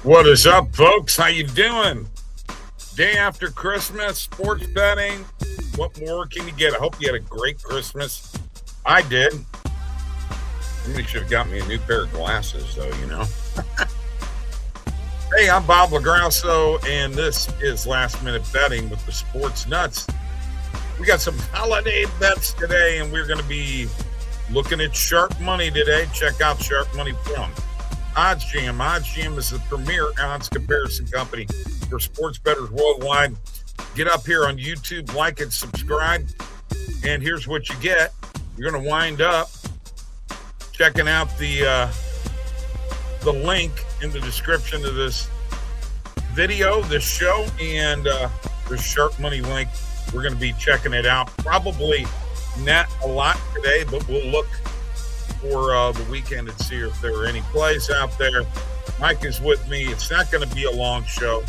What is up, folks? How you doing? Day after Christmas, sports betting. What more can you get? I hope you had a great Christmas. I did. Somebody should have got me a new pair of glasses, though, you know. Hey, I'm Bob LaGrasso, and this is Last Minute Betting with the Sports Nuts. We got some holiday bets today, and we're going to be looking at sharp money today. Check out sharp money from OddsJam. OddsJam is the premier odds comparison company for sports bettors worldwide. Get up here on YouTube, like and subscribe. And here's what you get. You're going to wind up checking out the link in the description of this video, this show, and the sharp money link. We're going to be checking it out. Probably not a lot today, but we'll look for the weekend and see if there are any plays out there. Mike is with me. It's not going to be a long show.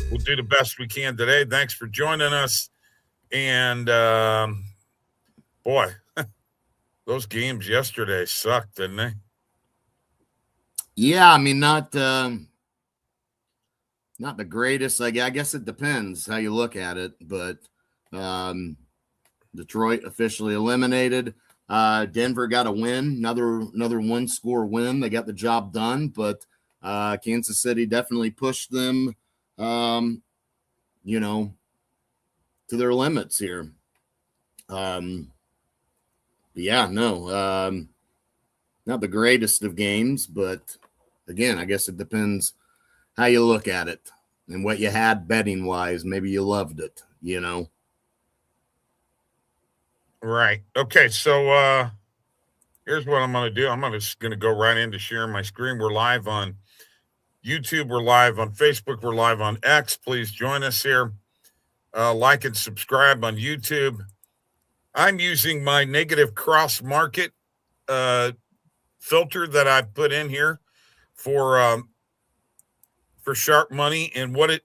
We'll do the best we can today. Thanks for joining us. And, boy, those games yesterday sucked, didn't they? Yeah, I mean, not the greatest. I guess it depends how you look at it, but Detroit officially eliminated. Denver got a win, another one-score win. They got the job done, but Kansas City definitely pushed them, to their limits here. Not the greatest of games, but again, I guess it depends how you look at it and what you had betting wise. Maybe you loved it, Right. Okay, so here's what I'm going to do. I'm just going to go right into sharing my screen. We're live on YouTube. We're live on Facebook. We're live on X. Please join us here. Like and subscribe on YouTube. I'm using my negative cross market filter that I put in here for sharp money, and what it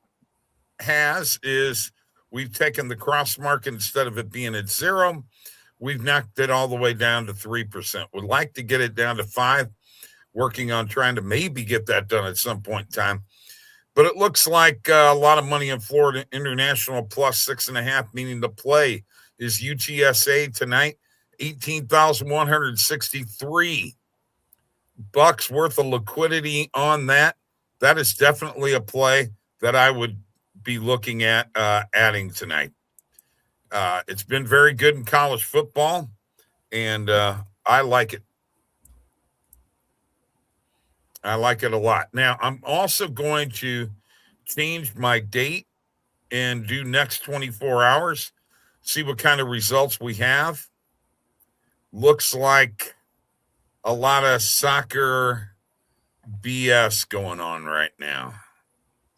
has is we've taken the cross market, instead of it being at 0, we've knocked it all the way down to 3%. Would like to get it down to 5%. Working on trying to maybe get that done at some point in time. But it looks like a lot of money in Florida International plus 6.5, meaning the play is UTSA tonight, $18,163 worth of liquidity on that. That is definitely a play that I would be looking at adding tonight. It's been very good in college football, and I like it. I like it a lot. Now, I'm also going to change my date and do next 24 hours, see what kind of results we have. Looks like a lot of soccer BS going on right now.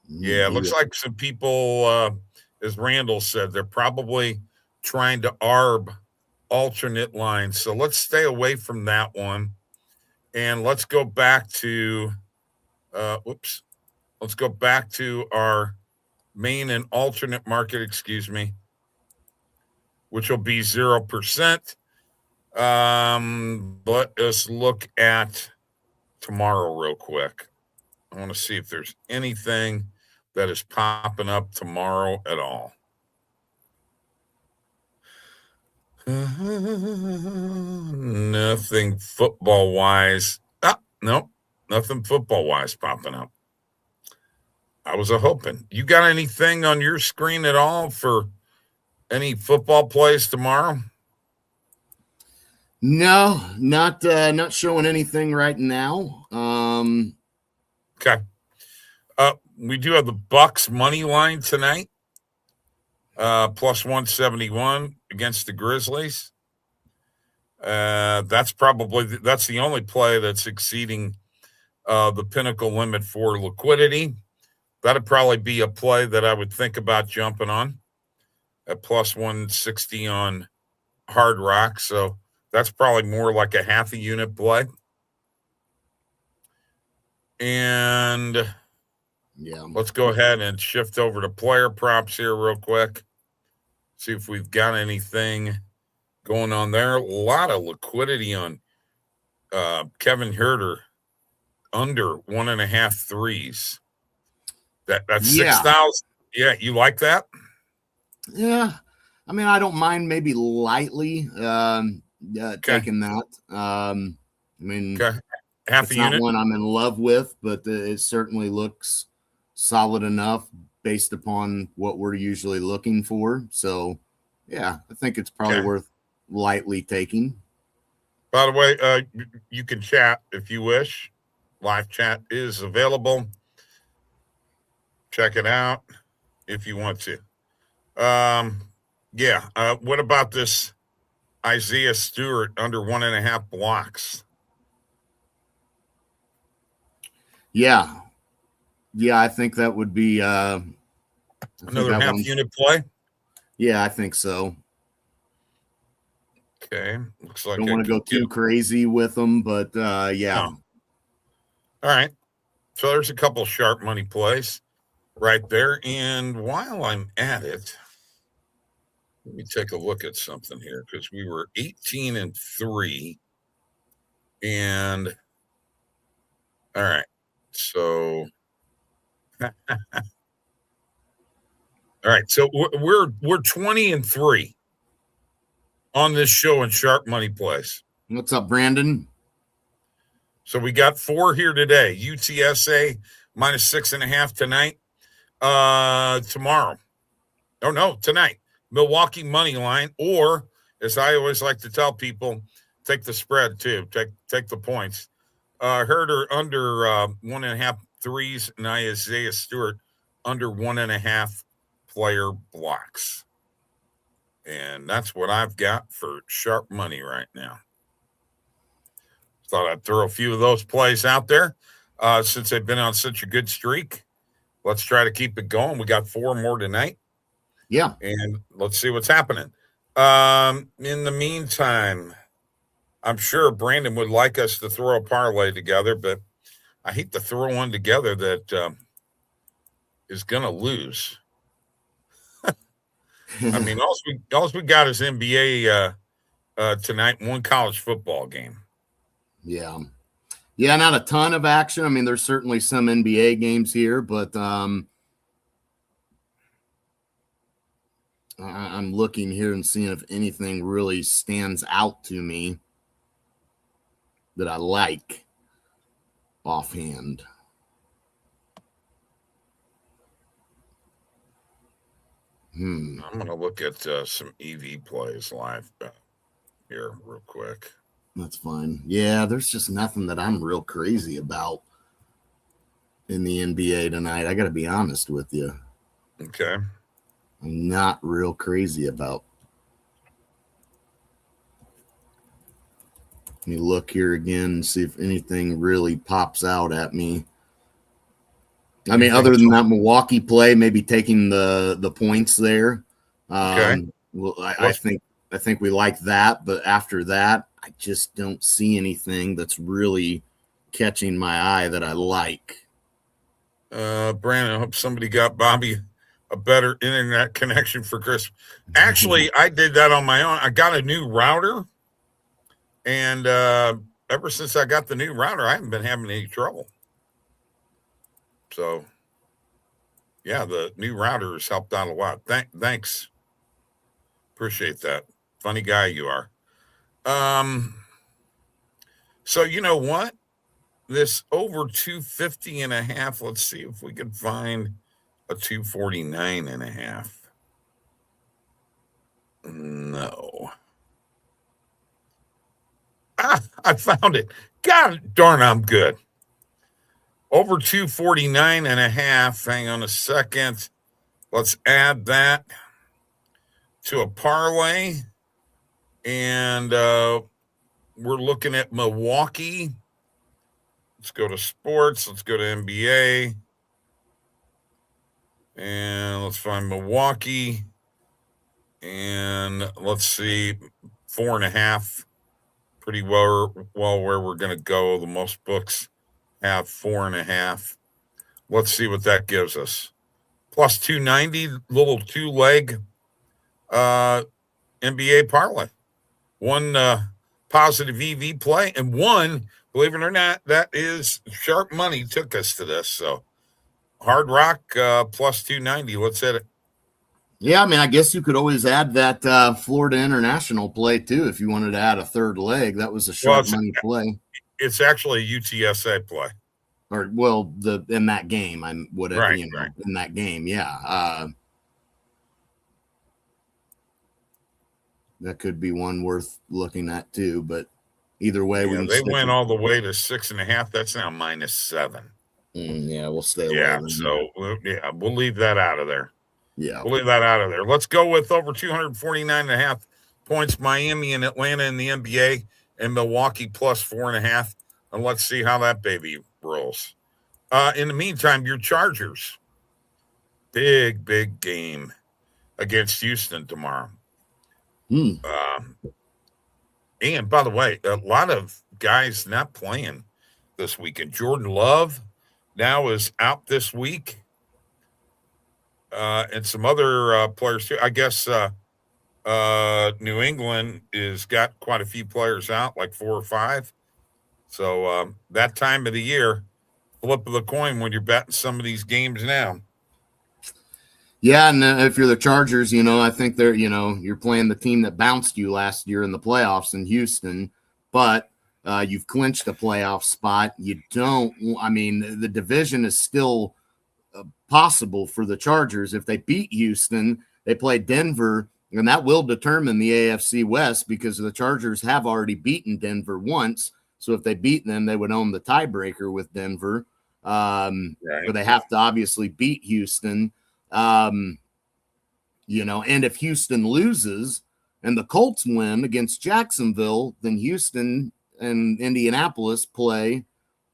Yeah, it looks like some people, as Randall said, they're probably trying to arb alternate lines. So let's stay away from that one. And let's go back to, let's go back to our main and alternate market, which will be 0%. Let us look at tomorrow real quick. I want to see if there's anything that is popping up tomorrow at all. Nothing football-wise. Nope, nothing football-wise popping up. I was hoping. You got anything on your screen at all for any football plays tomorrow? No, not showing anything right now. Okay. We do have the Bucks money line tonight, plus 171 against the Grizzlies. That's the only play that's exceeding the pinnacle limit for liquidity. That'd probably be a play that I would think about jumping on at plus 160 on Hard Rock. So that's probably more like a half a unit play. And let's go ahead and shift over to player props here real quick. See if we've got anything going on there. A lot of liquidity on Kevin Huerter under 1.5 threes. That's Yeah. 6,000. Yeah, you like that? Yeah. I mean, I don't mind maybe lightly taking that. I mean, Okay. Half it's a not unit. one I'm in love with, but it certainly looks solid enough based upon what we're usually looking for. So, yeah, I think it's probably Okay. worth lightly taking. By the way, you can chat if you wish. Live chat is available. Check it out if you want to. Yeah. What about this Isaiah Stewart under 1.5 blocks? Yeah. Yeah, I think that would be Another half unit play? Yeah, I think so. Okay. Looks like Don't want to go too crazy with them, but yeah. No. All right. So there's a couple sharp money plays right there. And while I'm at it, let me take a look at something here because we were 18-3. And all right. So all right. So we're 20-3 on this show in sharp money plays. What's up, Brandon? So we got 4 here today. UTSA -6.5 tonight. Tomorrow. Oh no, tonight. Milwaukee money line, or as I always like to tell people, take the spread too. Take the points. Herder under 1.5 threes, and Isaiah Stewart under 1.5 player blocks. And that's what I've got for sharp money right now. Thought I'd throw a few of those plays out there since they've been on such a good streak. Let's try to keep it going. We got 4 more tonight. Yeah. And let's see what's happening. In the meantime, I'm sure Brandon would like us to throw a parlay together, but I hate to throw one together that is going to lose. I mean, all we got is NBA tonight, one college football game. Yeah. Yeah, not a ton of action. I mean, there's certainly some NBA games here, but I'm looking here and seeing if anything really stands out to me that I like offhand. I'm going to look at some EV plays live here real quick. That's fine. Yeah, there's just nothing that I'm real crazy about in the NBA tonight. I got to be honest with you. Okay. I'm not real crazy about. Let me look here again and see if anything really pops out at me. I mean, other than that Milwaukee play, maybe taking the points there. Okay. Well, I think we like that, but after that, I just don't see anything that's really catching my eye that I like. Brandon, I hope somebody got Bobby a better internet connection for Christmas. Actually, I did that on my own. I got a new router, and ever since I got the new router, I haven't been having any trouble. So, yeah, the new router has helped out a lot. Thanks. Appreciate that. Funny guy you are. So you know what? This over 250.5. Let's see if we can find a 249.5. No. I found it. God darn, I'm good. Over 249.5. Hang on a second. Let's add that to a parlay. And we're looking at Milwaukee. Let's go to sports. Let's go to NBA. And let's find Milwaukee. And let's see, 4.5. Pretty well where we're going to go. The most books have 4.5. Let's see what that gives us. Plus 290, little 2-leg NBA parlay. One positive EV play, and one, believe it or not, that is sharp money took us to this. So Hard Rock plus 290. Let's hit it. Yeah, I mean, I guess you could always add that Florida International play too if you wanted to add a third leg. That was a Well, sharp money play. it's actually a UTSA play. Or well, in that game, Right. in that game, yeah. That could be one worth looking at too. But either way, we Yeah, can they stick went with all the way to 6.5. That's now -7. yeah, we'll stay away. Yeah, Then. so we'll leave that out of there. Yeah. We'll leave that out of there. Let's go with over 249.5 points. Miami and Atlanta in the NBA, and Milwaukee plus 4.5. And let's see how that baby rolls. In the meantime, your Chargers, big game against Houston tomorrow. And by the way, a lot of guys not playing this weekend. Jordan Love now is out this week. And some other players too. I guess New England is got quite a few players out, like 4 or 5. So that time of the year, flip of the coin when you're betting some of these games now. Yeah, and if you're the Chargers, I think you're playing the team that bounced you last year in the playoffs in Houston, but you've clinched a playoff spot. The division is still possible for the Chargers. If they beat Houston, they play Denver, and that will determine the AFC West because the Chargers have already beaten Denver once. So if they beat them, they would own the tiebreaker with Denver. Right. But they have to obviously beat Houston. And if Houston loses and the Colts win against Jacksonville, then Houston and Indianapolis play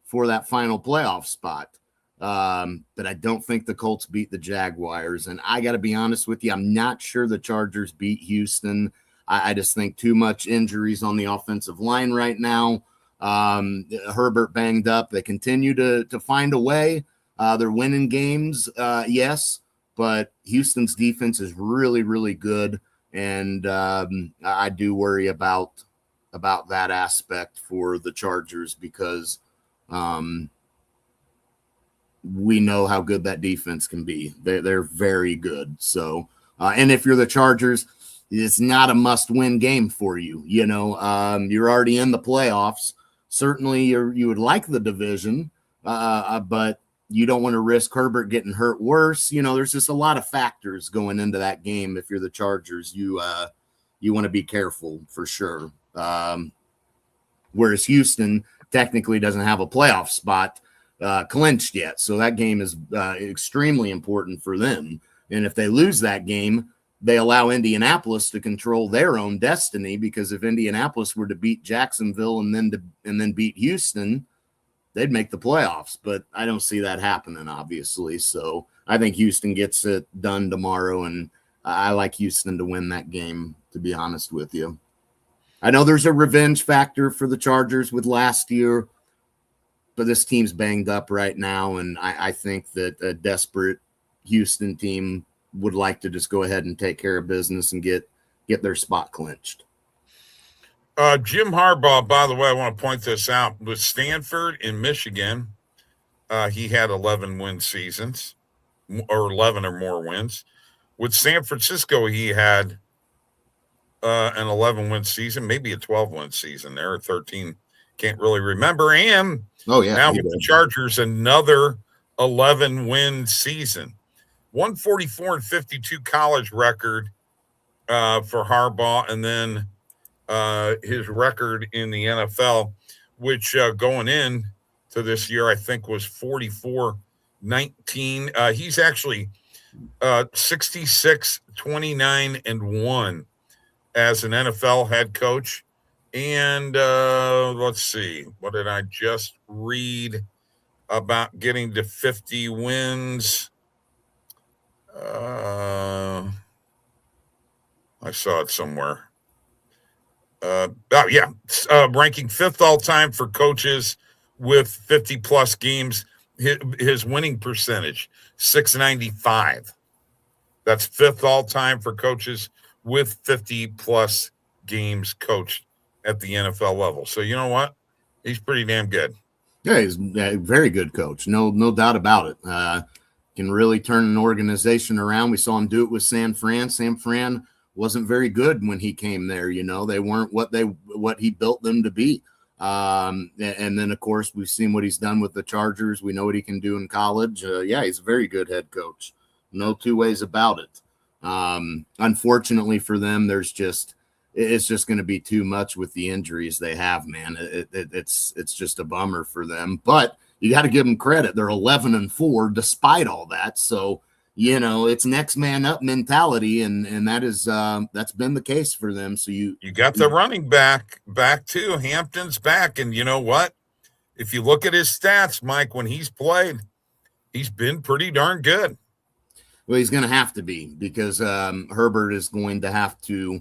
for that final playoff spot. But I don't think the Colts beat the Jaguars. And I got to be honest with you, I'm not sure the Chargers beat Houston. I just think too much injuries on the offensive line right now. Herbert banged up. They continue to find a way. They're winning games, yes, but Houston's defense is really, really good. And I do worry about that aspect for the Chargers because we know how good that defense can be. They're very good. So, and if you're the Chargers, it's not a must-win game for you. You're already in the playoffs. Certainly, you would like the division, but you don't want to risk Herbert getting hurt worse. There's just a lot of factors going into that game. If you're the Chargers, you want to be careful for sure. Whereas Houston technically doesn't have a playoff spot clinched yet. So that game is extremely important for them. And if they lose that game, they allow Indianapolis to control their own destiny, because if Indianapolis were to beat Jacksonville and then beat Houston, they'd make the playoffs. But I don't see that happening, obviously. So I think Houston gets it done tomorrow, and I like Houston to win that game, to be honest with you. I know there's a revenge factor for the Chargers with last year, but this team's banged up right now, and I think that a desperate Houston team would like to just go ahead and take care of business and get their spot clinched. Jim Harbaugh, by the way, I want to point this out, with Stanford in Michigan, he had 11 win seasons, or 11 or more wins. With San Francisco, he had an 11-win season, maybe a 12-win season there, or 13, can't really remember. And now with the Chargers, another 11-win season. 144-52 college record for Harbaugh, and then his record in the NFL, which going in to this year, I think was 44-19. He's actually 66-29-1 as an NFL head coach. And let's see, what did I just read about getting to 50 wins? I saw it somewhere. Ranking 5th all time for coaches with 50 plus games. His winning percentage, 695. That's 5th all time for coaches with 50 plus games coached at the NFL level. So you know what? He's pretty damn good. Yeah, he's a very good coach. No doubt about it. can really turn an organization around. We saw him do it with San Fran. San Fran wasn't very good when he came there. They weren't what he built them to be. And then, of course, we've seen what he's done with the Chargers. We know what he can do in college. He's a very good head coach. No two ways about it. Unfortunately for them, it's just going to be too much with the injuries they have, man. It's just a bummer for them, but you got to give them credit. They're 11-4 despite all that. So, it's next man up mentality. And that's been the case for them. So you got the running back too. Hampton's back. And you know what? If you look at his stats, Mike, when he's played, he's been pretty darn good. Well, he's going to have to be, because Herbert is going to have to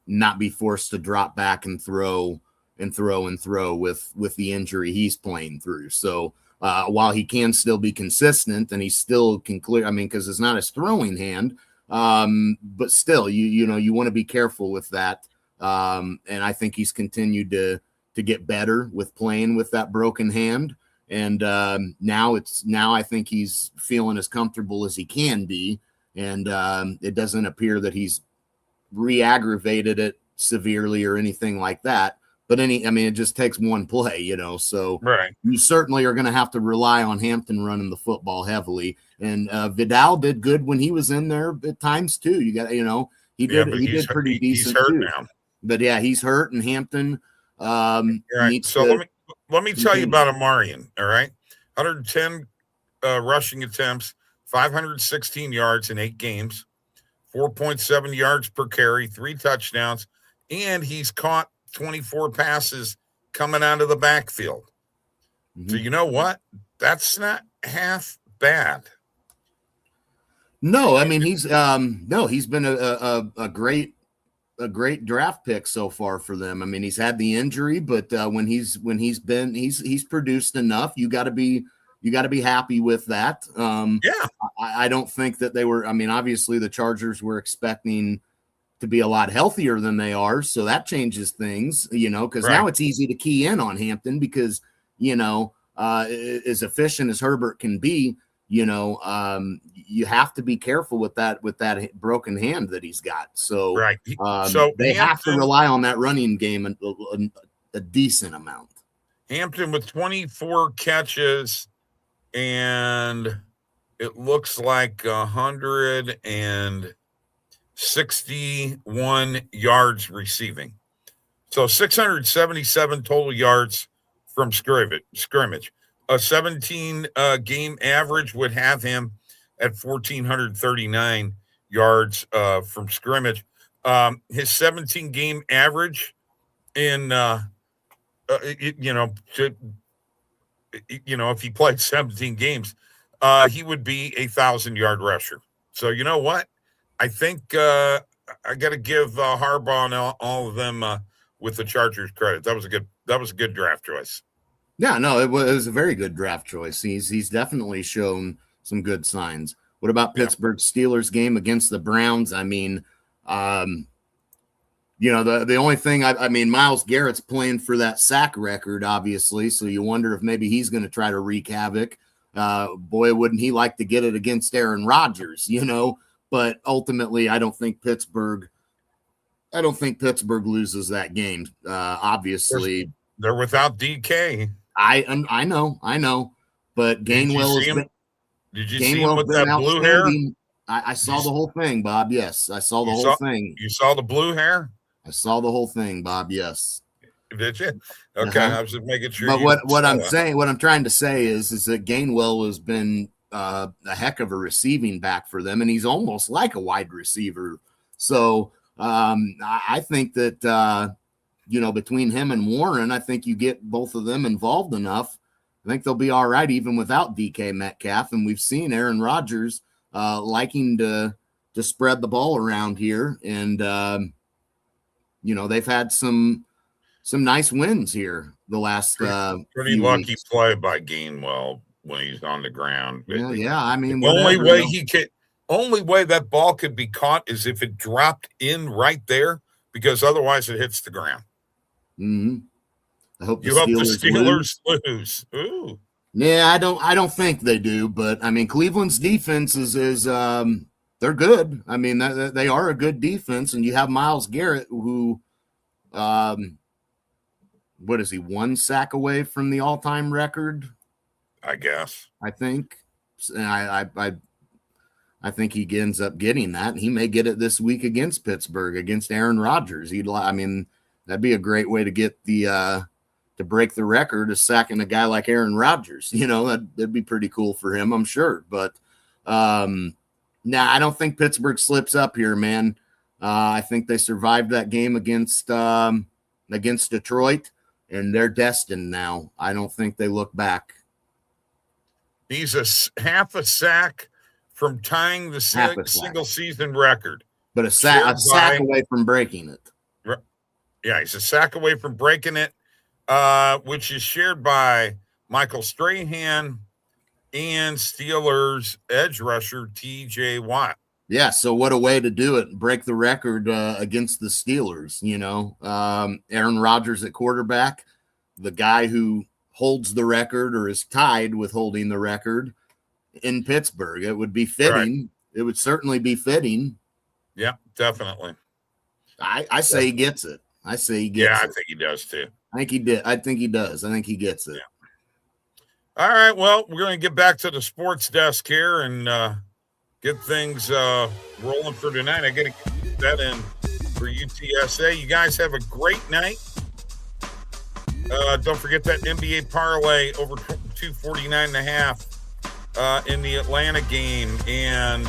not be forced to drop back and throw with the injury he's playing through. So while he can still be consistent and he still can clear, because it's not his throwing hand, but still, you want to be careful with that. And I think he's continued to get better with playing with that broken hand. And now I think he's feeling as comfortable as he can be. And it doesn't appear that he's re-aggravated it severely or anything like that. But it just takes one play, so right. You certainly are going to have to rely on Hampton running the football heavily. And Vidal did good when he was in there at times too. You got, he did pretty decent. He's hurt too. now. But yeah, he's hurt, and Hampton. Right. So let me tell you about Amarian. All right, 110 rushing attempts, 516 yards in 8 games, 4.7 yards per carry, 3 touchdowns, and he's caught 24 passes coming out of the backfield. Mm-hmm. So you know what? That's not half bad. No, he's been a great draft pick so far for them. He's had the injury, but when he's produced enough. You got to be happy with that. I don't think that they were. Obviously the Chargers were expecting to be a lot healthier than they are, so that changes things, because now it's easy to key in on Hampton because as efficient as Herbert can be, you have to be careful with that broken hand that he's got. So so they have to rely on that running game a decent amount. Hampton with 24 catches, and it looks like 161 yards receiving. So 677 total yards from scrimmage. A 17 game average would have him at 1,439 yards from scrimmage. His 17 game average in, if he played 17 games, he would be a 1,000-yard rusher. So you know what? I think I got to give Harbaugh and all of them with the Chargers credit. That was a good draft choice. Yeah, no, it was a very good draft choice. He's definitely shown some good signs. What about Pittsburgh Steelers game against the Browns? The only thing Myles Garrett's playing for that sack record, obviously. So you wonder if maybe he's going to try to wreak havoc. Boy, wouldn't he like to get it against Aaron Rodgers, But ultimately, I don't think Pittsburgh loses that game. Obviously, they're without DK. I know, but Gainwell Did you see him with that blue hair? I saw the whole thing, Bob. Yes, I saw the whole thing. You saw the blue hair? I saw the whole thing, Bob. Yes. Did you? Okay, I was just making sure. But what I'm trying to say is that Gainwell has been a heck of a receiving back for them, and he's almost like a wide receiver. So I think that between him and Warren, I think you get both of them involved enough. I think they'll be all right even without DK Metcalf. And we've seen Aaron Rodgers liking to spread the ball around here, and they've had some nice wins here the last pretty lucky weeks. Play by Gainwell when he's on the ground. Yeah. The only way that ball could be caught is if it dropped in right there, because otherwise it hits the ground. Mm-hmm. I hope the Steelers lose. Ooh. Yeah, I don't think they do, but I mean, Cleveland's defense is they're good. I mean, they are a good defense, and you have Myles Garrett, who, what is he, one sack away from the all-time record? I guess. I think. And I think he ends up getting that. He may get it this week against Pittsburgh, against Aaron Rodgers. I mean, that'd be a great way to get the to break the record of sacking a guy like Aaron Rodgers. You know, that'd be pretty cool for him, I'm sure. But I don't think Pittsburgh slips up here, man. I think they survived that game against Detroit, and they're destined now. I don't think they look back. He's half a sack from tying the single season record. But a sack away from breaking it. Yeah, he's a sack away from breaking it, which is shared by Michael Strahan and Steelers edge rusher T.J. Watt. Yeah, so what a way to do it. Break the record against the Steelers, you know. Aaron Rodgers at quarterback, the guy who holds the record or is tied with holding the record in Pittsburgh. It would be fitting. Right. It would certainly be fitting. Yeah, definitely. I say he gets it. I say he gets it. Yeah, I think he does too. I think he did. I think he does. I think he gets it. Yeah. All right. Well, we're going to get back to the sports desk here and get things rolling for tonight. I got to get that in for UTSA. You guys have a great night. Don't forget that NBA parlay over 249.5 in the Atlanta game and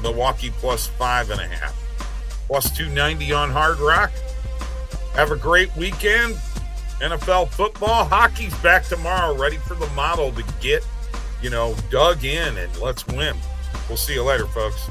Milwaukee plus 5.5. Plus 290 on Hard Rock. Have a great weekend. NFL football. Hockey's back tomorrow, ready for the model to get, dug in and let's win. We'll see you later, folks.